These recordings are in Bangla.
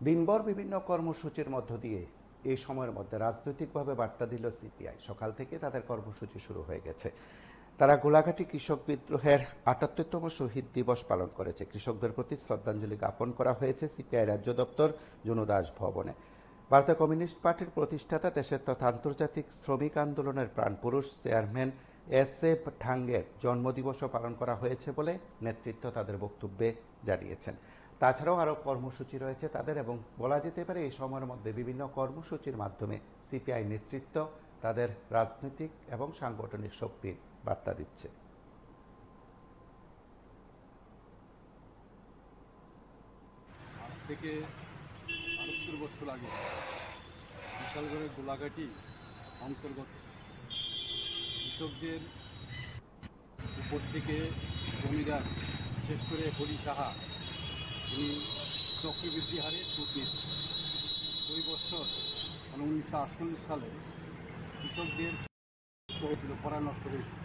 দিনভর বিভিন্ন কর্মসূচির মধ্য দিয়ে এই সময়ের মধ্যে রাজনৈতিকভাবে বার্তা দিল সিপিআই। সকাল থেকে তাদের কর্মসূচি শুরু হয়ে গেছে। তারা গোলাঘাটি কৃষক বিদ্রোহের ৭৮তম শহীদ দিবস পালন করেছে। কৃষকদের প্রতি শ্রদ্ধাঞ্জলি জ্ঞাপন করা হয়েছে সিপিআই রাজ্য দপ্তর জুনদাস ভবনে। ভারতীয় কমিউনিস্ট পার্টির প্রতিষ্ঠাতা, দেশের তথা আন্তর্জাতিক শ্রমিক আন্দোলনের প্রাণপুরুষ চেয়ারম্যান এস.এফ ঠাঙ্গের জন্মদিবসও পালন করা হয়েছে বলে নেতৃত্ব তাদের বক্তব্যে জানিয়েছেন। তাছাড়াও আরও কর্মসূচি রয়েছে তাদের, এবং বলা যেতে পারে এই সময়ের মধ্যে বিভিন্ন কর্মসূচির মাধ্যমে সিপিআই নেতৃত্ব তাদের রাজনৈতিক এবং সাংগঠনিক শক্তির বার্তা দিচ্ছে। আজ থেকে ৭৮ বছর আগে বিশালগড়ের গোলাঘাটি অন্তর্গত কৃষকদের উপর থেকে জমিদার, বিশেষ করে হরি সাহা, তিনি চক্রবৃদ্ধি হারে সুদ নিতেন। ওই বছর মানে 1948 সালে কৃষকদের হয়েছিল, খরা নষ্ট হয়েছিল।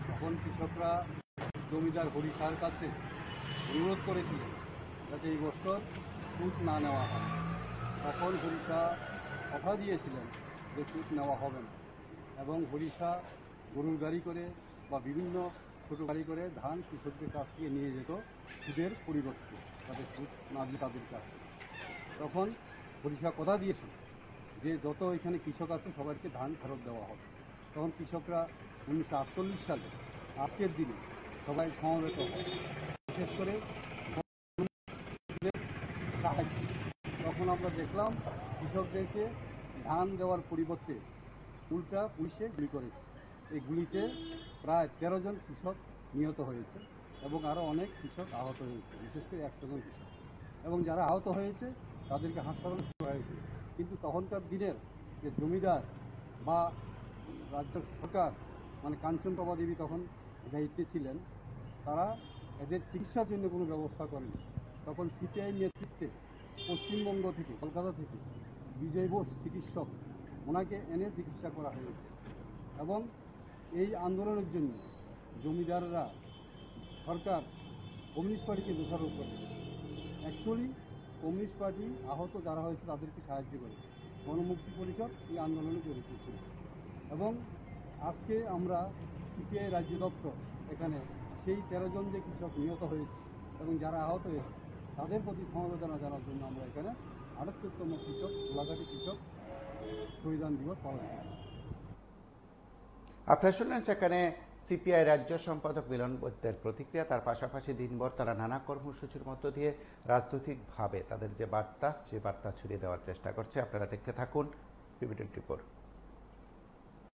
তখন কৃষকরা জমিদার হরি সাহার কাছে অনুরোধ করেছিলেন যাতে এই বছর সুদ না নেওয়া হয়। তখন হরি শাহ কথা দিয়েছিলেন যে সুদ নেওয়া হবে না, এবং হরি শাহ গরুর গাড়ি করে বা বিভিন্ন ছোটো গাড়ি করে ধান কৃষকদের কাছ থেকে নিয়ে যেত সুদের পরিবর্তে, তাদের সুদ না দিয়ে তাদের কাছে। তখন হরি শাহ কথা দিয়েছিল যে যত এখানে কৃষক আছে সবাইকে ধান ফেরত দেওয়া হবে। তখন কৃষকরা 1948 সালে আজকের দিনে সবাই সমবেত হয়, বিশেষ করে সাহায্য। তখন আমরা দেখলাম কৃষকদেরকে ধান দেওয়ার পরিবর্তে উল্টা পুলিশে গুলি করেছে। এই গুলিতে প্রায় 13 জন কৃষক নিহত হয়েছে এবং আরও অনেক কৃষক আহত হয়েছে, বিশেষ করে 100 জন কৃষক। এবং যারা আহত হয়েছে তাদেরকে হাসপাতালে নেওয়া হয়েছে। কিন্তু তখনকার দিনের যে জমিদার বা রাজ্য সরকার, মানে কাঞ্চনপ্রভা দেবী তখন দায়িত্বে ছিলেন, তারা এদের চিকিৎসার জন্য কোনো ব্যবস্থা করেনি। তখন সিপিআই নেতৃত্বে পশ্চিমবঙ্গ থেকে, কলকাতা থেকে বিজয় বোস চিকিৎসক, ওনাকে এনে চিকিৎসা করা হয়েছে। এবং এই আন্দোলনের জন্য জমিদাররা, সরকার কমিউনিস্ট পার্টিকে দোষারোপ করে। অ্যাকচুয়ালি কমিউনিস্ট পার্টি আহত যারা হয়েছে তাদেরকে সাহায্য করে, গণমুক্তি পরিষদ এই আন্দোলনে জড়িত ছিল। এবং আজকে আমরা সিপিআই রাজ্য দপ্তর এখানে সেই 13 জন যে কৃষক নিহত হয়েছে এবং যারা আহত হয়েছে তাদের প্রতি সমবেদনা জানার জন্য আমরা এখানে ৭৮তম গোলাঘাটি কৃষক শহীদান দিবস পালন করি। আপনারা শুনলেন সেখানে সিপিআই রাজ্য সম্পাদক মিলন বৈদ্যের প্রতিক্রিয়া। তার পাশাপাশি দিনভর তারা নানা কর্মসূচির মধ্য দিয়ে রাজনৈতিকভাবে তাদের যে বার্তা, সেই বার্তা ছড়িয়ে দেওয়ার চেষ্টা করছে। আপনারা দেখতে থাকুন PB24।